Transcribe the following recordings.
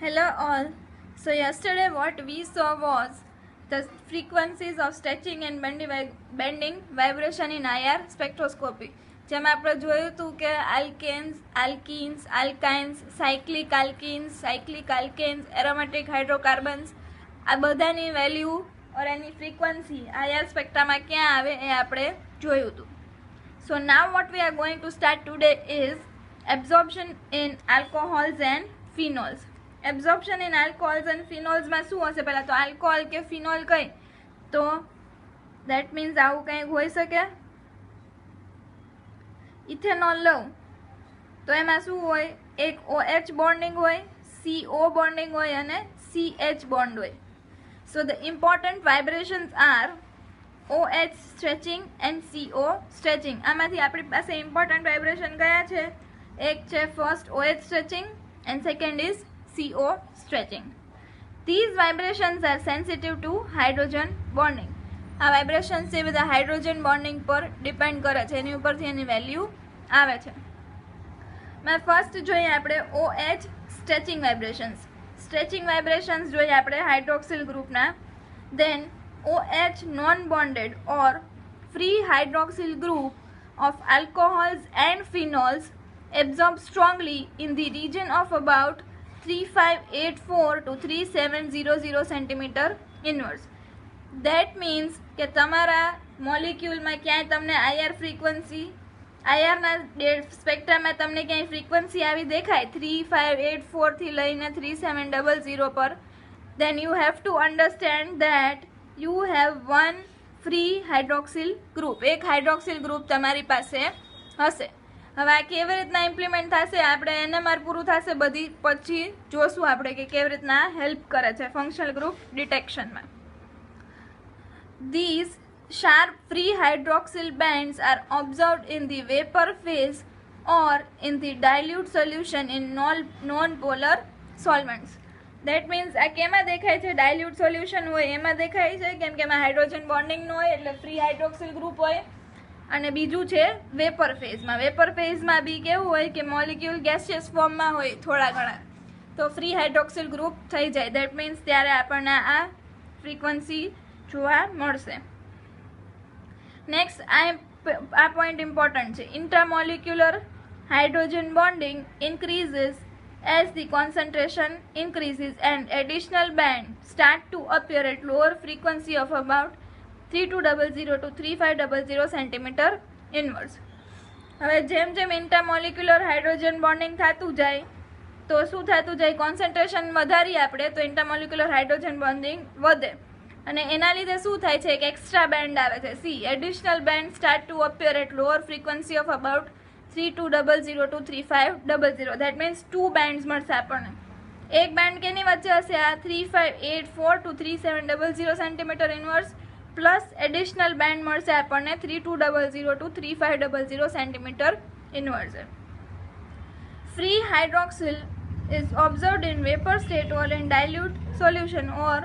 Hello all. So yesterday what we saw was the frequencies of stretching and bending vibration in IR spectroscopy. જેમાં આપણે જોયું હતું કે આલ્કીન્સ, cyclic alkanes, aromatic hydrocarbons આ બધાની value ઓર એની frequency IR સ્પેક્ટ્રામાં ક્યાં આવે એ આપણે જોયું હતું. So now what we are going to start today is absorption in alcohols and phenols. Absorption in alcohols and ફિનોલ્સમાં શું હશે? પહેલાં તો આલ્કોહોલ કે ફિનોલ કહી તો દેટ મીન્સ આવું કંઈક હોઈ શકે. ઇથેનોલ લઉં તો એમાં શું હોય? એક OH બોન્ડિંગ હોય, CO બોન્ડિંગ હોય અને CH બોન્ડ હોય. So the important vibrations are OH stretching and CO stretching. આમાંથી આપણી પાસે ઇમ્પોર્ટન્ટ વાઇબ્રેશન કયા છે? એક છે first OH stretching and second is CO stretching. These vibrations are sensitive to hydrogen bonding. આ વાઇબ્રેશન્સ છે બધા હાઇડ્રોજન બોન્ડિંગ પર ડિપેન્ડ કરે છે, એની ઉપરથી એની વેલ્યુ આવે છે. મેં ફર્સ્ટ જોઈએ આપણે OH stretching vibrations. Stretching vibrations જોઈએ આપણે હાઇડ્રોક્સિલ ગ્રુપના. દેન OH non bonded or free hydroxyl group of alcohols and phenols absorb strongly in the region of about 3584 to 3700 centimeter inwards. That means કે તમારા મોલિક્યુલમાં ક્યાંય તમને IR ફ્રીક્વન્સી, IRના સ્પેક્ટ્રામાં તમને ક્યાંય frequency આવી દેખાય 3584 થી લઈને 3700 પર, then you have to understand that you have one free hydroxyl group. એક હાઇડ્રોક્સિલ ગ્રુપ તમારી પાસે હશે. હવે આ કેવી રીતના ઇમ્પ્લિમેન્ટ થશે આપણે NMR પૂરું થશે બધી પછી જોશું આપણે કે કેવી રીતના હેલ્પ કરે છે ફંક્શનલ ગ્રુપ ડિટેક્શનમાં. These sharp free hydroxyl bands are observed in the vapor phase or in the dilute solution in non-polar solvents. That means આ કેમાં દેખાય છે? ડાયલ્યુટ સોલ્યુશન હોય એમાં દેખાય છે, કેમ કે એમાં હાઇડ્રોજન બોન્ડિંગ ન હોય એટલે ફ્રી હાઇડ્રોક્સિલ ગ્રુપ હોય. અને બીજું છે વેપર ફેઝમાં. વેપર ફેઝમાં બી કેવું હોય કે મોલિક્યુલ ગેસિયસ ફોર્મમાં હોય થોડા ઘણા, તો ફ્રી હાઇડ્રોક્સિલ ગ્રુપ થઈ જાય. દેટ મીન્સ ત્યારે આપણને આ ફ્રીક્વન્સી જોવા મળશે. નેક્સ્ટ આ પોઈન્ટ ઇમ્પોર્ટન્ટ છે. Intermolecular hydrogen bonding increases as the concentration increases and additional bands start to appear at lower frequency of about 3200 to 3500 centimeter inwards. હવે જેમ જેમ ઇન્ટરમોલિક્યુલર હાઇડ્રોજન બોન્ડિંગ થતું જાય તો શું થતું જાય? કોન્સન્ટ્રેશન વધારી આપણે તો ઇન્ટરમોલિક્યુલર હાઇડ્રોજન બોન્ડિંગ વધે અને એના લીધે શું થાય છે? એક એક્સ્ટ્રા બેન્ડ આવે છે, see additional band start to appear at lower frequency of about 3200 to 3500. That means 2 bands મળશે આપણને. એક બેન્ડ કેની વચ્ચે હશે? આ 3584 to 3700 centimetre inverse plus additional band મળશે આપણને 3200 to 3500 centimetre inverse. Free hydroxyl is observed in vapor state or in dilute solution or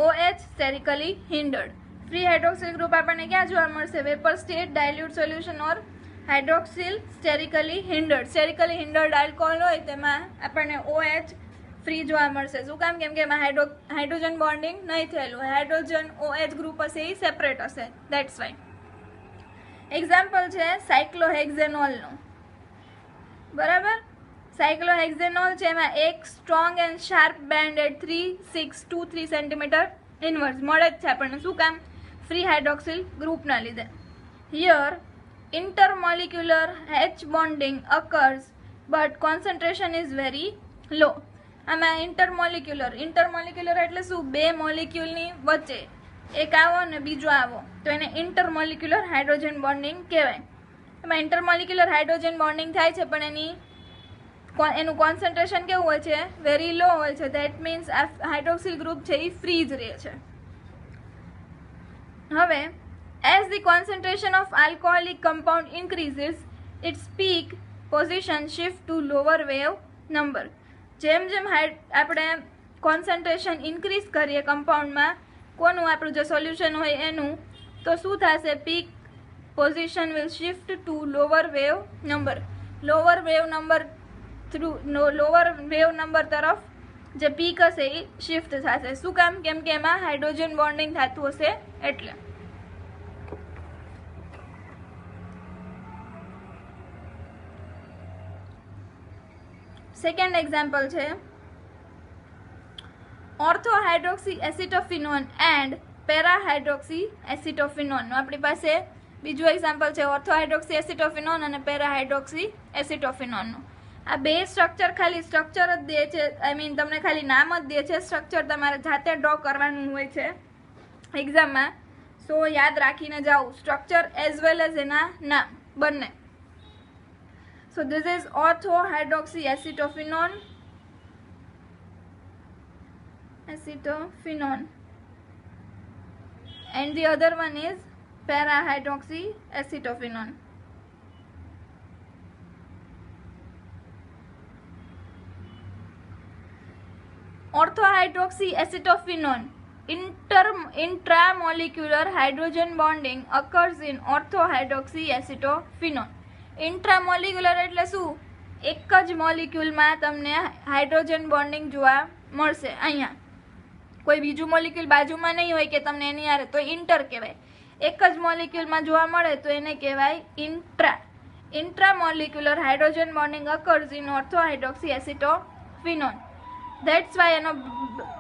OH sterically hindered. Free hydroxyl group આપણને ક્યાં જોવા મળશે? વેપર સ્ટેટ, ડાયલ્યુટ સોલ્યુશન ઓર hydroxyl સ્ટેરિકલી હિન્ડર્ડ. સ્ટેરિકલી હિન્ડર્ડ alcohol હોય તેમાં આપણને OH free જોવા મળશે. શું કામ? કેમ કે એમાં હાઇડ્રોજન બોન્ડિંગ નહીં થયેલું હોય. હાઇડ્રોજન OH ગ્રુપ હશે એ સેપરેટ હશે. That's why. એક્ઝામ્પલ છે સાયક્લોહેક્ઝેનોલનું. બરાબર? સાયક્લોહેક્ઝેનોલ છે એમાં એક strong and sharp band at 3623 centimetre inverse મળે જ છે આપણને. શું કામ? ફ્રી હાઇડ્રોક્સિલ ગ્રુપના લીધે. Here intermolecular H bonding occurs but concentration is very low. આમાં ઇન્ટરમોલિક્યુલર એટલે શું? બે મોલિક્યુલની વચ્ચે એક આવો ને બીજો આવો તો એને ઇન્ટરમોલિક્યુલર હાઇડ્રોજન બોન્ડિંગ કહેવાય. એમાં ઇન્ટરમોલિક્યુલર હાઇડ્રોજન બોન્ડિંગ થાય છે પણ એનું કોન્સન્ટ્રેશન કેવું હોય છે? વેરી લો હોય છે. દેટ મીન્સ આ હાઇડ્રોક્સિલ ગ્રુપ છે એ ફ્રી જ રહે છે. હવે as the concentration of alcoholic compound increases, its peak position shift to lower wave number. જેમ જેમ આપણે કોન્સન્ટ્રેશન ઇન્ક્રીઝ કરીએ કમ્પાઉન્ડમાં, કોનું આપણું જે સોલ્યુશન હોય એનું, તો શું થશે? Peak position will shift to lower wave number. Lower wave number તરફ જે પીક હશે એ શિફ્ટ થશે. શું કામ? કેમ કે એમાં હાઇડ્રોજન બોન્ડિંગ થતું હશે એટલે. સેકન્ડ એક્ઝામ્પલ છે ortho hydroxy એસિટોફિનોન and para hydroxy એસિટોફિનોન. આપણી પાસે બીજું એક્ઝામ્પલ છે ઓર્થો હાઇડ્રોક્સી એસિટોફિનોન અને પેરા હાઇડ્રોક્સી એસિટોફિનોનનું. આ બે સ્ટ્રક્ચર ખાલી સ્ટ્રક્ચર જ દે છે, આઈ મીન તમને ખાલી નામ જ દે છે, સ્ટ્રક્ચર તમારે જાતે ડ્રો કરવાનું હોય છે એક્ઝામમાં. સો યાદ રાખીને જાઓ સ્ટ્રક્ચર એઝ વેલ એઝ એના નામ બંને. So this is ortho hydroxy acetophenone and the other one is para hydroxy acetophenone. Ortho hydroxy acetophenone intramolecular hydrogen bonding occurs in ortho hydroxy acetophenone. ઇન્ટ્રામોલિક્યુલર એટલે શું? એક જ મોલિક્યુલમાં તમને હાઇડ્રોજન બોન્ડિંગ જોવા મળશે. અહીંયા કોઈ બીજું મોલિક્યુલ બાજુમાં નહીં હોય કે તમને એની હારે, તો ઇન્ટર કહેવાય. એક જ મોલિક્યુલમાં જોવા મળે તો એને કહેવાય intra. Intramolecular hydrogen bonding occurs in ortho hydroxy acetophenone. That's why એનો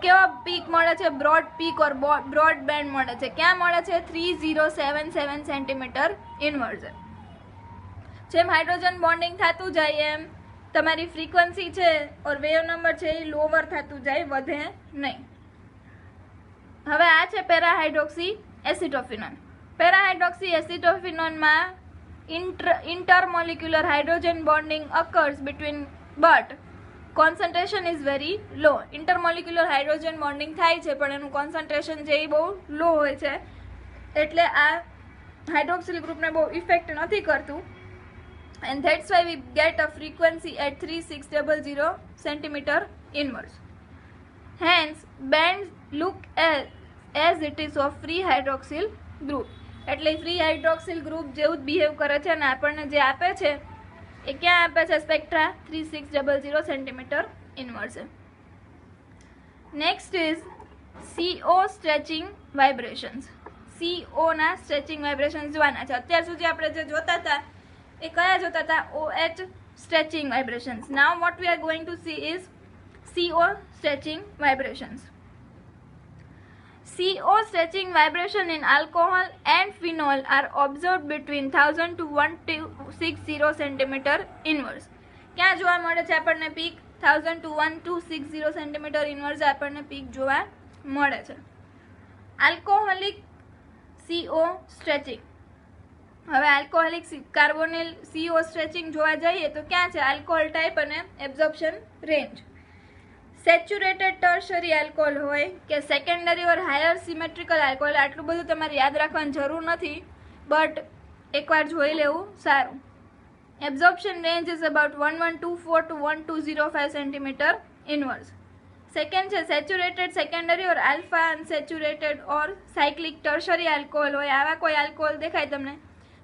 કેવા પીક મળે છે? Broad peak or broad band મળે છે. ક્યાં મળે છે? 3077 સેન્ટીમીટર ઇનવર્સ. જેમ હાઇડ્રોજન બોન્ડિંગ થતું જાય એમ તમારી ફ્રીક્વન્સી છે ઓર વેવ નંબર છે એ લોવર થતું જાય, વધે નહીં. હવે આ છે પેરાહાઇડ્રોક્સી એસિટોફિનોન. પેરાહાઇડ્રોક્સી એસિટોફિનોનમાં intermolecular hydrogen bonding occurs between but concentration is very low. intermolecular hydrogen bonding થાય છે પણ એનું કોન્સન્ટ્રેશન છે એ બહુ લો હોય છે, એટલે આ હાઇડ્રોક્સિલ ગ્રુપને બહુ ઇફેક્ટ નથી કરતું. And that's why we get a frequency at 3600 centimeter inverse. Hence bands look as it is of free hydroxyl group. એટલે ફ્રી હાઇડ્રોક્સિલ ગ્રુપ જેવું જ બિહેવ કરે છે અને આપણને જે આપે છે એ ક્યાં આપે છે? સ્પેક્ટ્રા 3600 centimetre inverse. Next is CO stretching vibrations. CO ના સ્ટ્રેચિંગ વાઇબ્રેશન્સ જોવાના છે. અત્યાર સુધી આપણે જે જોતા હતા એ કયા જોતા હતા? OH stretching vibrations. Now what we are going to see is CO stretching vibrations. CO stretching vibration in alcohol and phenol are observed between 1000 to 1260 centimeter inverse. ક્યાં જોવા મળે છે આપણને પીક? 1000 to 1260 centimeter inverse આપણને peak જોવા મળે છે. Alcoholic CO stretching. હવે આલ્કોહોલિક કાર્બોનિલ CO સ્ટ્રેચિંગ જોવા જઈએ તો ક્યાં છે? આલ્કોહોલ ટાઈપ અને absorption range. Saturated tertiary alcohol હોય કે સેકન્ડરી ઓર હાયર સિમેટ્રિકલ આલ્કોહોલ, આટલું બધું તમારે યાદ રાખવાની જરૂર નથી, બટ એકવાર જોઈ લેવું સારું. Absorption range is about 1124 to 1205 centimetre inverse. Second છે સેચ્યુરેટેડ સેકન્ડરી ઓર આલ્ફા અનસેચ્યુરેટેડ ઓર સાયક્લિક ટર્શરી આલ્કોહોલ હોય. આવા કોઈ આલ્કોહોલ દેખાય તમને?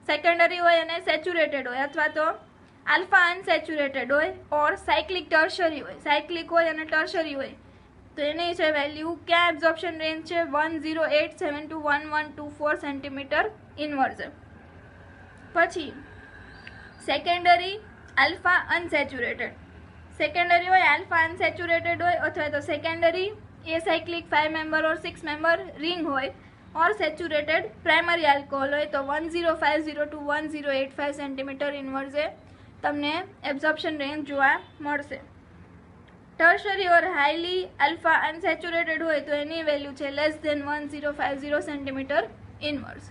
સેકન્ડરી હોય અને સેચ્યુરેટેડ હોય, અથવા તો આલ્ફા અનસેચ્યુરેટેડ હોય ઓર સાયક્લિક ટર્શરી હોય. સાયક્લિક હોય અને ટર્શરી હોય તો એની છે વેલ્યુ ક્યાં? એબ્ઝોર્પ્શન રેન્જ છે 1087 to 1124 સેન્ટીમીટર ઇનવર્સ. પછી સેકન્ડરી આલ્ફા અનસેચ્યુરેટેડ. સેકન્ડરી હોય આલ્ફા અનસેચ્યુરેટેડ હોય, અથવા તો સેકન્ડરી એ સાયક્લિક 5 મેમ્બર ઓર 6 મેમ્બર રિંગ હોય और સેચ્યુરેટેડ પ્રાઇમરી આલ્કોહોલ હોય તો 1050 to 1085 સેન્ટીમીટર ઇનવર્સે તમને એબ્ઝોર્પ્શન રેન્જ જોવા મળશે. Tertiary or highly alpha unsaturated હોય તો એની વેલ્યુ છે less than 1050 centimetre inverse.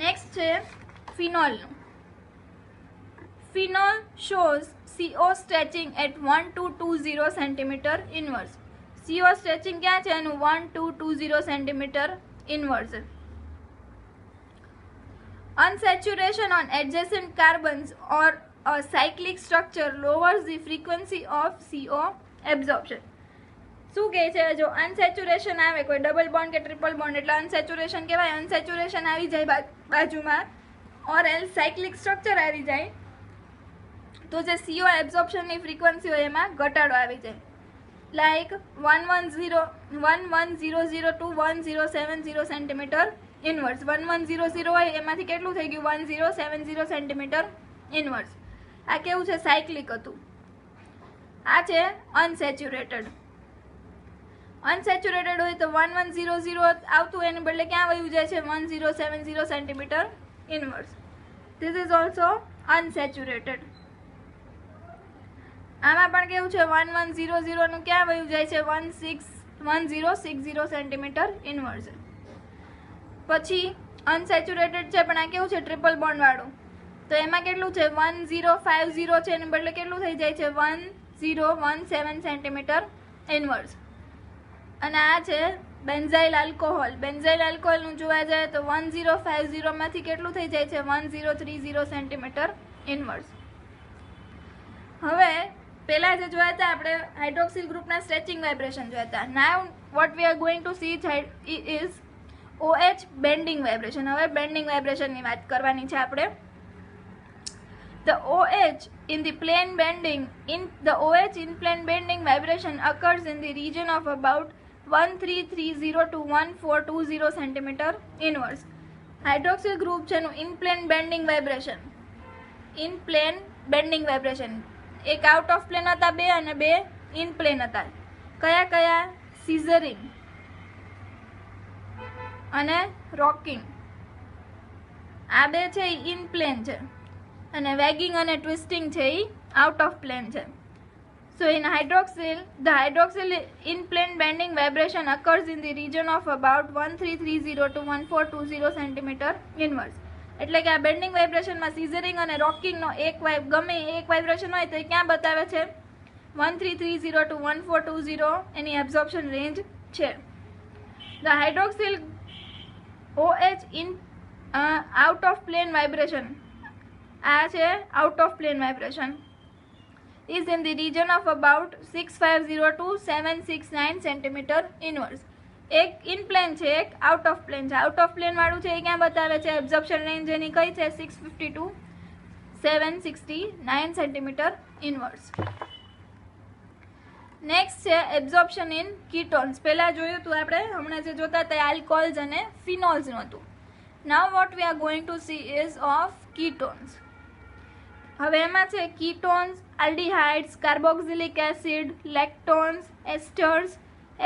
Next છે ફિનોલનું. Phenol shows CO stretching at 1220 centimeter inverse. CO stretching ક્યાં છે એનું? 1220 centimeter inverse. Unsaturation on adjacent carbons or a cyclic structure lowers the frequency of CO absorption. શું કહે છે? જો અનસેચ્યુરેશન આવે કોઈ ડબલ બોન્ડ કે ટ્રિપલ બોન્ડ એટલે અનસેચ્યુરેશન કહેવાય. અનસેચ્યુરેશન આવી જાય બાજુમાં ઓર એલ સાયક્લિક સ્ટ્રક્ચર આવી જાય તો જે CO એબ્ઝોર્પ્શનની ફ્રીક્વન્સી હોય એમાં ઘટાડો આવી જાય. Like 1100 to 1070 centimetre inverse. 1100 હોય એમાંથી કેટલું થઈ ગયું 1070 સેન્ટીમીટર ઇનવર્સ. આ કેવું છે? સાયક્લિક હતું. આ છે અનસેચ્યુરેટેડ. અનસેચ્યુરેટેડ હોય તો 1100 આવતું એને બદલે ક્યાં વયું જાય છે? 1070 centimetre inverse. This is also unsaturated. આમાં પણ કેવું છે? 1100 નું ક્યાં વયું જાય છે? 1060 સેન્ટીમીટર ઇનવર્સ. પછી અનસેચ્યુરેટેડ છે પણ આ કેવું છે? ટ્રિપલ બોન્ડ વાળું. તો એમાં કેટલું છે? 1050 છે એને બદલે કેટલું થઈ જાય છે? 1017 સેન્ટીમીટર ઇનવર્સ. અને આ છે બેન્ઝાઇલ આલ્કોહોલ. બેન્ઝાઇલ આલ્કોહોલનું જોવા જાય તો 1050 માંથી કેટલું થઈ જાય છે? 1030 સેન્ટીમીટર ઇનવર્સ. હવે પહેલા જે જોયા હતા આપણે હાઇડ્રોક્સિલ ગ્રુપના સ્ટ્રેચિંગ વાઇબ્રેશન જોયા હતા. નાઉ what we are going to see is OH bending vibration. હવે બેન્ડિંગ વાઇબ્રેશનની વાત કરવાની છે આપણે. The OH in plane bending vibration occurs in the region of about 1330 to 1420 centimeter inverse. Hydroxyl group છે નું in plane bending vibration. એક out of plane હતા બે અને બે ઇન પ્લેન હતા. કયા કયા? સિઝરિંગ અને રોકિંગ. આ બે છે એ ઇન પ્લેન છે અને વેગિંગ અને ટ્વિસ્ટિંગ છે એ આઉટ ઓફ પ્લેન છે. So in hydroxyl, the hydroxyl in plane bending vibration occurs in the region of about 1330 to 1420 centimeter inverse. એટલે કે આ બેન્ડિંગ વાઇબ્રેશનમાં સિઝરિંગ અને રોકિંગનો ગમે એક વાઇબ્રેશન હોય તો એ ક્યાં બતાવે છે? 1330 to 1420 એની એબ્ઝોર્પ્શન રેન્જ છે. The hydroxyl OH in out of plane vibration, આ છે out of plane vibration, is in the region of about 650 to 769 centimeter inverse. એક ઇન પ્લેન છે એક આઉટ ઓફ પ્લેન છે. આઉટ ઓફ પ્લેન વાળું છે એ ક્યાં બતાવે છે? એબ્ઝોર્પ્શન રેન્જ એની કઈ છે? 650 to 769 સેન્ટીમીટર ઇનવર્સ. નેક્સ્ટ છે એબ્ઝોર્પ્શન ઇન કીટોન્સ. પહેલા જોયું હતું આપણે, હમણાં જે જોતા હતા આલ્કોહોલ્સ અને ફિનોલ્સનું હતું. Now what we are going to see is of ketones. હવે એમાં છે ketones, aldehydes, carboxylic acid, lactones, esters,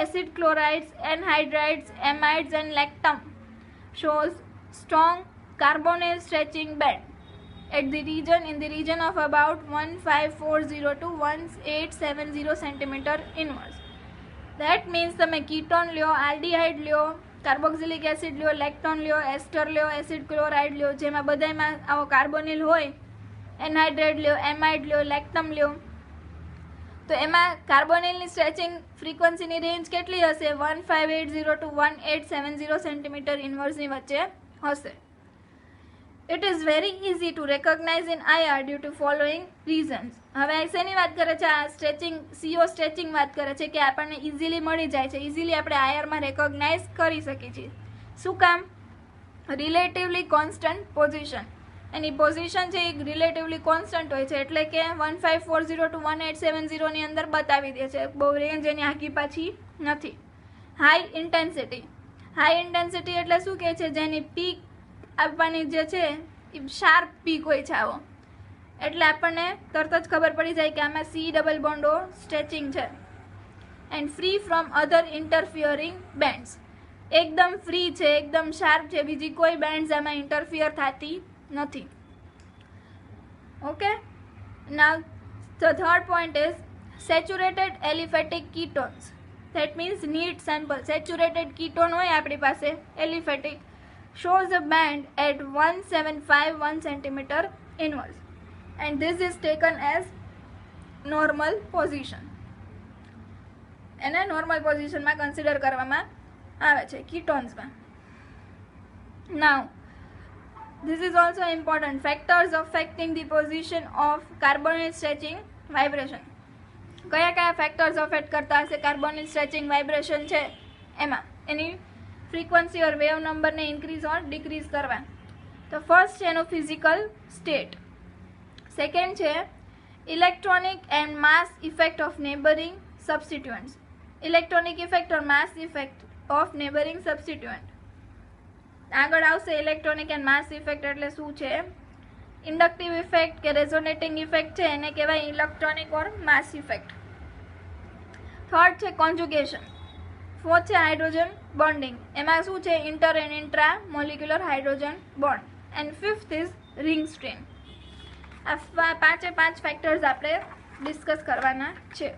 acid chlorides, anhydrides, amides and lactam shows strong carbonyl stretching band at the region of about 1540 to 1870 centimeter inverse. That means તમે ketone લ્યો, aldehyde લ્યો, carboxylic acid લ્યો, લેક્ટોન લ્યો, એસ્ટર લ્યો, acid chloride લ્યો, જેમાં બધામાં આવો કાર્બોનિલ હોય, એનહાઇડ્રેટ લ્યો, એમાઇડ લ્યો, લેક્ટમ લ્યો, તો એમાં કાર્બોનિલની સ્ટ્રેચિંગ ફ્રીક્વન્સીની રેન્જ કેટલી હશે? 1580 to 1870 સેન્ટીમીટર ઇનવર્સની વચ્ચે હશે. It is very easy to recognise in IR due to following reasons. હવે શેની વાત કરે છે? આ સ્ટ્રેચિંગ CO સ્ટ્રેચિંગ વાત કરે છે કે આપણને ઇઝીલી મળી જાય છે, ઇઝીલી આપણે IRમાં રેકોગ્નાઇઝ કરી શકીએ છીએ. શું કામ? Relatively constant position. એની પોઝિશન છે એ રિલેટિવલી કોન્સ્ટન્ટ હોય છે, એટલે કે 1540 to 1870 ની અંદર બતાવી દે છે. બહુ રેન્જ એની આખી પાછી નથી. High intensity. હાઈ ઇન્ટેન્સિટી એટલે શું કહે છે? જેની પીક આપવાની જે છે એ શાર્પ પીક હોય છે આવો, એટલે આપણને તરત જ ખબર પડી જાય કે આમાં C ડબલ બોન્ડો સ્ટ્રેચિંગ છે. And free from other interfering bands. એકદમ ફ્રી છે, એકદમ શાર્પ છે, બીજી કોઈ બેન્ડ્સ આમાં ઇન્ટરફિયર થતી નથી. Okay, now the third point is saturated aliphatic ketones. That means neat sample. Saturated ketone હોય આપણી પાસે aliphatic shows a band at 1751 centimeter inverse and this is taken as normal position. એને normal position માં consider કરવામાં આવે છે ketones માં. Now this is also important. Factors affecting the position of carbonyl stretching vibration. કયા કયા factors affect કરતા હશે કાર્બોનિલ સ્ટ્રેચિંગ વાઇબ્રેશન છે એમાં? એની ફ્રીક્વન્સી ઓર વેવ નંબરને ઇન્ક્રીઝ ઓર ડિક્રીઝ કરવા. તો ફર્સ્ટ છે એનું ફિઝિકલ સ્ટેટ. સેકન્ડ છે Electronic and mass effect of neighboring substituents. Electronic effect or mass effect of neighboring substituent. આગળ આવશે ઇલેક્ટ્રોનિક એન્ડ માસ ઇફેક્ટ એટલે શું છે. ઇન્ડક્ટિવ ઇફેક્ટ કે રેઝોનેટિંગ ઇફેક્ટ છે એને કહેવાય ઇલેક્ટ્રોનિક ઓર માસ ઇફેક્ટ. થર્ડ છે કોન્જુગેશન. ફોર્થ છે હાઇડ્રોજન બોન્ડિંગ. એમાં શું છે inter and intra molecular hydrogen bond. And fifth is ring strain. આ પાંચે પાંચ ફેક્ટર્સ આપણે ડિસ્કસ કરવાના છે.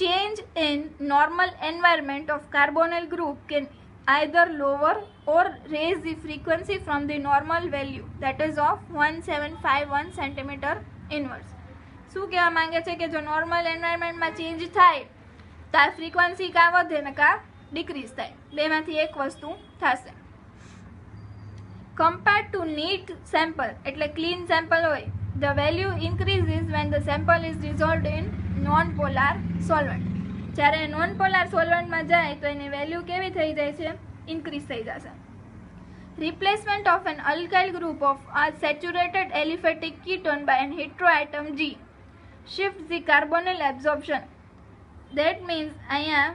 Change in normal environment of carbonyl group can either lower or raise the frequency from the normal value, that is of 1751 cm inverse. શું કહેવા માંગે છે કે જો નોર્મલ એન્વાયરમેન્ટમાં ચેન્જ થાય તો આ ફ્રીક્વન્સી કાં વધે ને કાં ડિક્રીઝ થાય, બેમાંથી એક વસ્તુ થશે. કમ્પેર્ડ ટુ નીટ સેમ્પલ એટલે ક્લીન સેમ્પલ હોય, the value increases when the sample is dissolved in non-polar solvent. જ્યારે નોન પોલાર સોલ્વન્ટમાં જાય તો એની વેલ્યુ કેવી થઈ જાય છે, ઇન્ક્રીઝ થઈ જશે. Replacement of an alkyl group of a saturated aliphatic ketone by an heteroatom G shifts the carbonyl absorption. That means અહીંયા